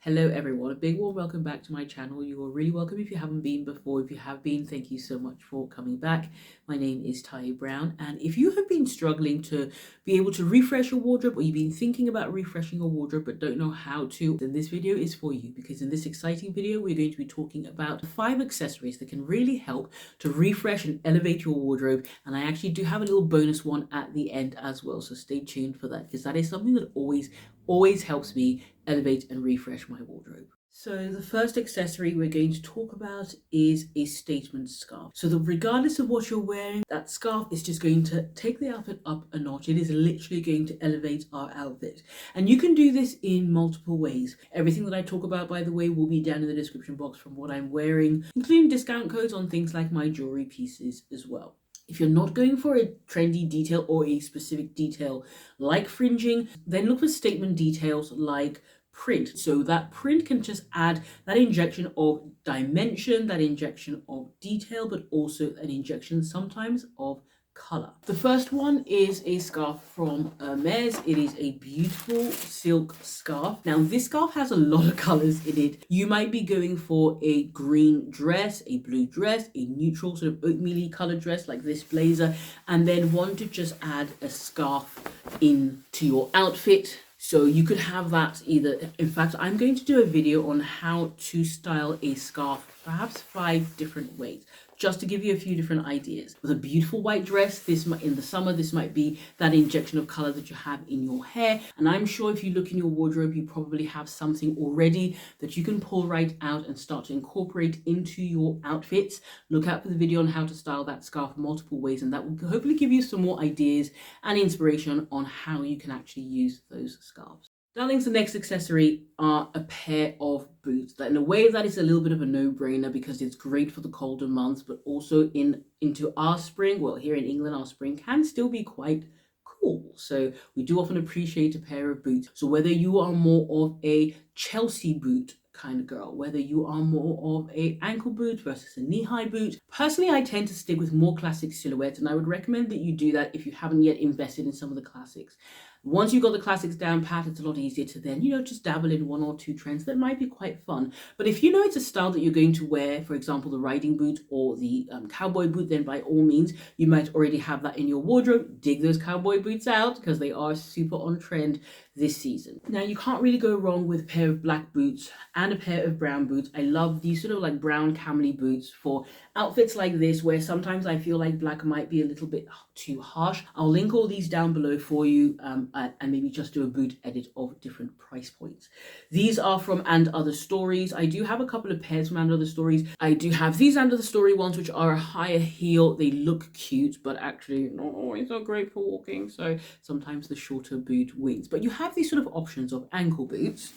Hello everyone, a big warm welcome back to my channel. You are really welcome if you haven't been before. If you have been, thank you so much for coming back. My name is Taiye Brown, and if you have been struggling to be able to refresh your wardrobe, or you've been thinking about refreshing your wardrobe but don't know how to, then this video is for you, because in this exciting video we're going to be talking about 5 accessories that can really help to refresh and elevate your wardrobe. And I actually do have a little bonus one at the end as well, so stay tuned for that, because that is something that always helps me elevate and refresh my wardrobe. So the first accessory we're going to talk about is a statement scarf. So that regardless of what you're wearing, that scarf is just going to take the outfit up a notch. It is literally going to elevate our outfit. And you can do this in multiple ways. Everything that I talk about, by the way, will be down in the description box from what I'm wearing, including discount codes on things like my jewelry pieces as well. If you're not going for a trendy detail or a specific detail like fringing, then look for statement details like print. So that print can just add that injection of dimension, that injection of detail, but also an injection sometimes of color. The first one is a scarf from Hermes. It is a beautiful silk scarf. Now this scarf has a lot of colors in it. You might be going for a green dress, a blue dress, a neutral sort of oatmeal color dress like this blazer, and then want to just add a scarf into your outfit. So you could have that either, in fact, I'm going to do a video on how to style a scarf, perhaps 5 different ways, just to give you a few different ideas. With a beautiful white dress, this might, in the summer, this might be that injection of color that you have in your hair. And I'm sure if you look in your wardrobe, you probably have something already that you can pull right out and start to incorporate into your outfits. Look out for the video on how to style that scarf multiple ways, and that will hopefully give you some more ideas and inspiration on how you can actually use those scarves. Darlings, the next accessory are a pair of boots. That in a way that is a little bit of a no-brainer, because it's great for the colder months, but also into our spring. Well, here in England, our spring can still be quite cool. So we do often appreciate a pair of boots. So whether you are more of a Chelsea boot kind of girl, whether you are more of a ankle boot versus a knee-high boot, personally I tend to stick with more classic silhouettes, and I would recommend that you do that if you haven't yet invested in some of the classics. Once you've got the classics down pat, it's a lot easier to then, just dabble in 1 or 2 trends that might be quite fun. But if you know it's a style that you're going to wear, for example, the riding boot or the cowboy boot, then by all means, you might already have that in your wardrobe. Dig those cowboy boots out, because they are super on trend this season. Now, you can't really go wrong with a pair of black boots and a pair of brown boots. I love these sort of like brown camely boots for outfits like this, where sometimes I feel like black might be a little bit too harsh. I'll link all these down below for you, and maybe just do a boot edit of different price points. These are from And Other Stories. I do have a couple of pairs from And Other Stories. I do have these And Other Story ones, which are a higher heel. They look cute, but actually not always so great for walking. So sometimes the shorter boot wins. But you have these sort of options of ankle boots.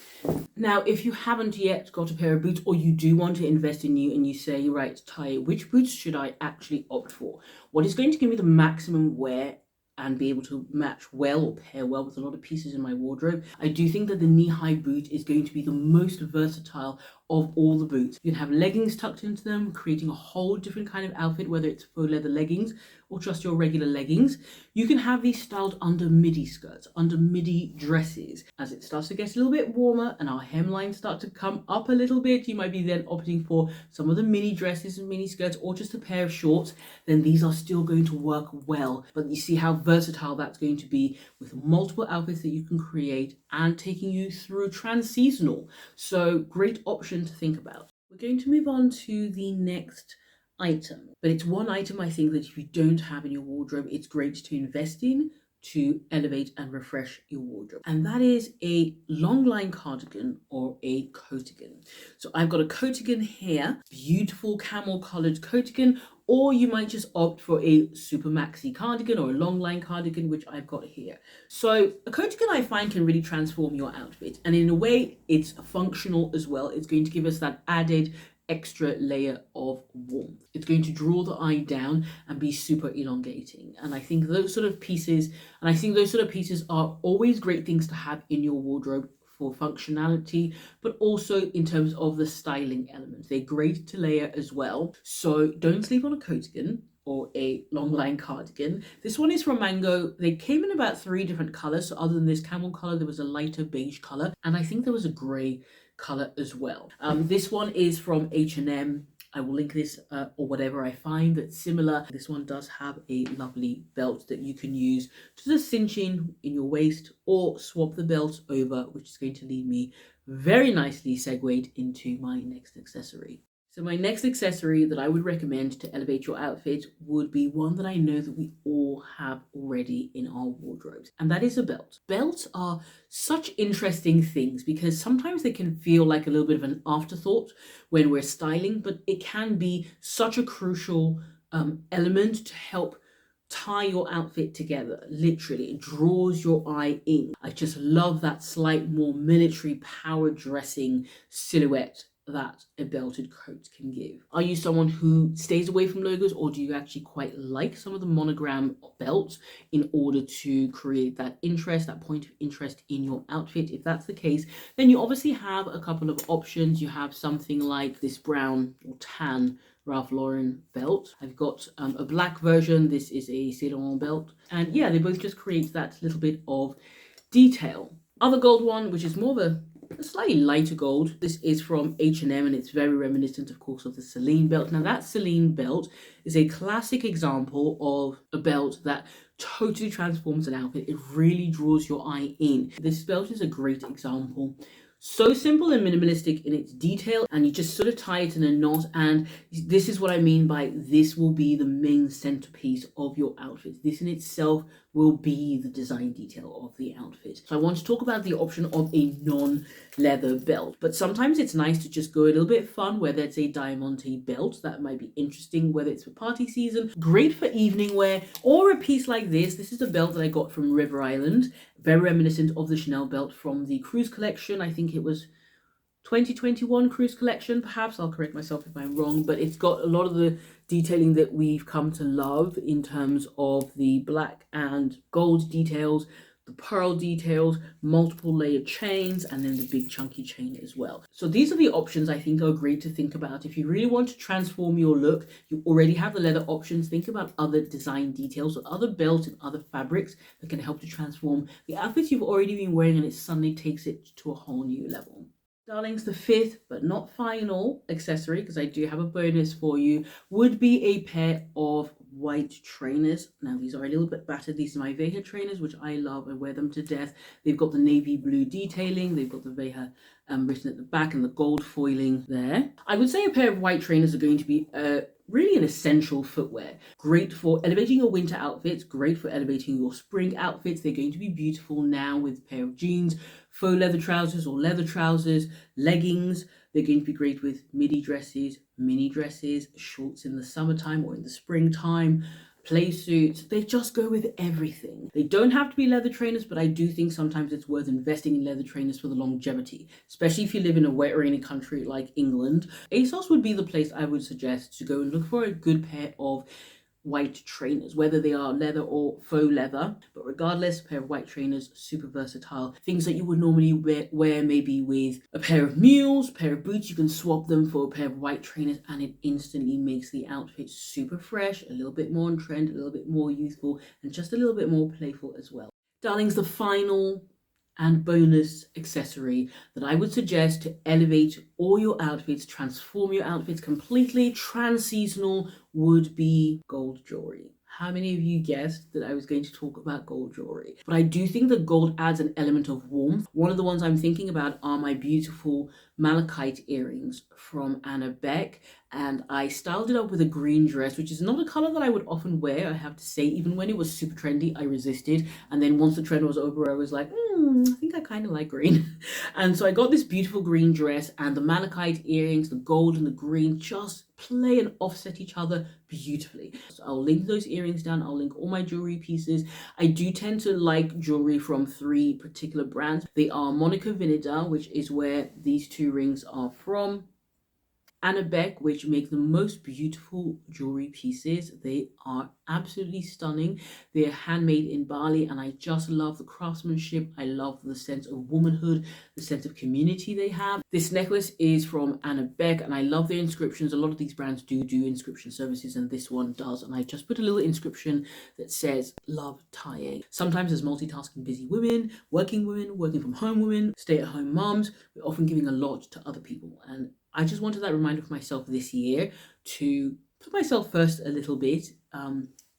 Now, if you haven't yet got a pair of boots, or you do want to invest in you, and you say, right, Taiye, which boots should I actually opt for? What is going to give me the maximum wear and be able to match well or pair well with a lot of pieces in my wardrobe? I do think that the knee-high boot is going to be the most versatile of all the boots. You can have leggings tucked into them, creating a whole different kind of outfit, whether it's faux leather leggings or just your regular leggings. You can have these styled under midi skirts, under midi dresses. As it starts to get a little bit warmer and our hemlines start to come up a little bit, you might be then opting for some of the mini dresses and mini skirts, or just a pair of shorts. Then these are still going to work well. But you see how versatile that's going to be, with multiple outfits that you can create and taking you through trans-seasonal. So great option to think about. We're going to move on to the next item, but it's one item I think that if you don't have in your wardrobe, it's great to invest in to elevate and refresh your wardrobe, and that is a long line cardigan or a coatigan. So I've got a coatigan here, beautiful camel colored coatigan, or you might just opt for a super maxi cardigan or a long line cardigan, which I've got here. So a coatigan I find can really transform your outfit, and in a way it's functional as well. It's going to give us that added extra layer of warmth. It's going to draw the eye down and be super elongating. And I think those sort of pieces, are always great things to have in your wardrobe for functionality, but also in terms of the styling elements. They're great to layer as well. So don't sleep on a coatigan or a long line cardigan. This one is from Mango. They came in about 3 different colors. So other than this camel color, there was a lighter beige color, and I think there was a gray color as well. This one is from H&M. I will link this or whatever I find that's similar. This one does have a lovely belt that you can use to just cinch in your waist or swap the belt over, which is going to lead me very nicely segued into my next accessory. So my next accessory that I would recommend to elevate your outfit would be one that I know that we all have already in our wardrobes, and that is a belt. Belts are such interesting things because sometimes they can feel like a little bit of an afterthought when we're styling, but it can be such a crucial element to help tie your outfit together. Literally, it draws your eye in. I just love that slight more military power dressing silhouette that a belted coat can give. Are you someone who stays away from logos, or do you actually quite like some of the monogram belts in order to create that interest, that point of interest in your outfit? If that's the case, then you obviously have a couple of options. You have something like this brown or tan Ralph Lauren belt. I've got a black version. This is a Saint Laurent belt, and yeah, they both just create that little bit of detail. Other gold one, which is more of a slightly lighter gold. This is from H&M, and it's very reminiscent, of course, of the Celine belt. Now, that Celine belt is a classic example of a belt that totally transforms an outfit. It really draws your eye in. This belt is a great example. So simple and minimalistic in its detail, and you just sort of tie it in a knot, and this is what I mean by this will be the main centerpiece of your outfit. This in itself will be the design detail of the outfit. So I want to talk about the option of a non-leather belt, but sometimes it's nice to just go a little bit fun, whether it's a diamante belt that might be interesting, whether it's for party season, great for evening wear, or a piece like this. This is a belt that I got from River Island, very reminiscent of the Chanel belt from the cruise collection. I think it was 2021 cruise collection, perhaps. I'll correct myself if I'm wrong, but it's got a lot of the detailing that we've come to love in terms of the black and gold details, the pearl details, multiple layered chains, and then the big chunky chain as well. So these are the options I think are great to think about. If you really want to transform your look, you already have the leather options. Think about other design details or other belts and other fabrics that can help to transform the outfits you've already been wearing, and it suddenly takes it to a whole new level. Darlings, the fifth but not final accessory, because I do have a bonus for you, would be a pair of white trainers. Now, these are a little bit battered. These are my Veja trainers, which I love. I wear them to death. They've got the navy blue detailing. They've got the Veja written at the back and the gold foiling there. I would say a pair of white trainers are going to be really an essential footwear. Great for elevating your winter outfits, great for elevating your spring outfits. They're going to be beautiful now with a pair of jeans, faux leather trousers or leather trousers, leggings. They're going to be great with midi dresses, mini dresses, shorts in the summertime or in the springtime, play suits. They just go with everything. They don't have to be leather trainers, but I do think sometimes it's worth investing in leather trainers for the longevity, especially if you live in a wet, rainy country like England. ASOS would be the place I would suggest to go and look for a good pair of white trainers, whether they are leather or faux leather, but regardless, a pair of white trainers, super versatile. Things that you would normally wear maybe with a pair of mules, a pair of boots, you can swap them for a pair of white trainers, and it instantly makes the outfit super fresh, a little bit more on trend, a little bit more youthful, and just a little bit more playful as well. Darlings, the final and bonus accessory that I would suggest to elevate all your outfits, transform your outfits completely, trans-seasonal, would be gold jewelry. How many of you guessed that I was going to talk about gold jewelry? But I do think that gold adds an element of warmth. One of the ones I'm thinking about are my beautiful malachite earrings from Anna Beck, and I styled it up with a green dress, which is not a color that I would often wear, I have to say. Even when it was super trendy, I resisted, and then once the trend was over, I was like, I think I kind of like green. And so I got this beautiful green dress, and the malachite earrings, the gold and the green, just play and offset each other beautifully. So I'll link those earrings down. I'll link all my jewelry pieces. I do tend to like jewelry from 3 particular brands. They are Monaco Vinida, which is where these 2 rings are from. Anna Beck, which make the most beautiful jewelry pieces. They are absolutely stunning. They're handmade in Bali, and I just love the craftsmanship. I love the sense of womanhood, the sense of community they have. This necklace is from Anna Beck, and I love their inscriptions. A lot of these brands do inscription services, and this one does. And I just put a little inscription that says, "Love Taiye." Sometimes as multitasking busy women, working from home women, stay-at-home moms, we're often giving a lot to other people. And I just wanted that reminder for myself this year to put myself first a little bit,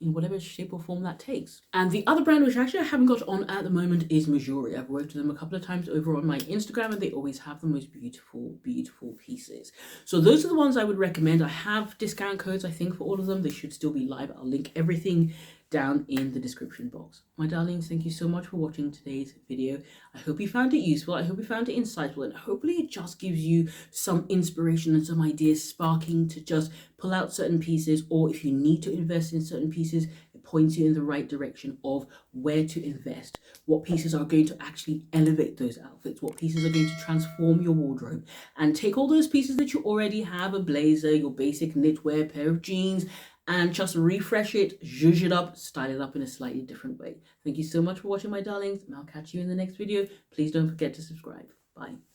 in whatever shape or form that takes. And the other brand, which actually I haven't got on at the moment, is Majori. I've worked with them a couple of times over on my Instagram, and they always have the most beautiful, beautiful pieces. So those are the ones I would recommend. I have discount codes, I think, for all of them. They should still be live. I'll link everything down in the description box. My darlings, thank you so much for watching today's video. I hope you found it useful. I hope you found it insightful, and hopefully it just gives you some inspiration and some ideas sparking to just pull out certain pieces, or if you need to invest in certain pieces, it points you in the right direction of where to invest, what pieces are going to actually elevate those outfits, what pieces are going to transform your wardrobe, and take all those pieces that you already have, a blazer, your basic knitwear, pair of jeans, and just refresh it, zhuzh it up, style it up in a slightly different way. Thank you so much for watching, my darlings, and I'll catch you in the next video. Please don't forget to subscribe. Bye.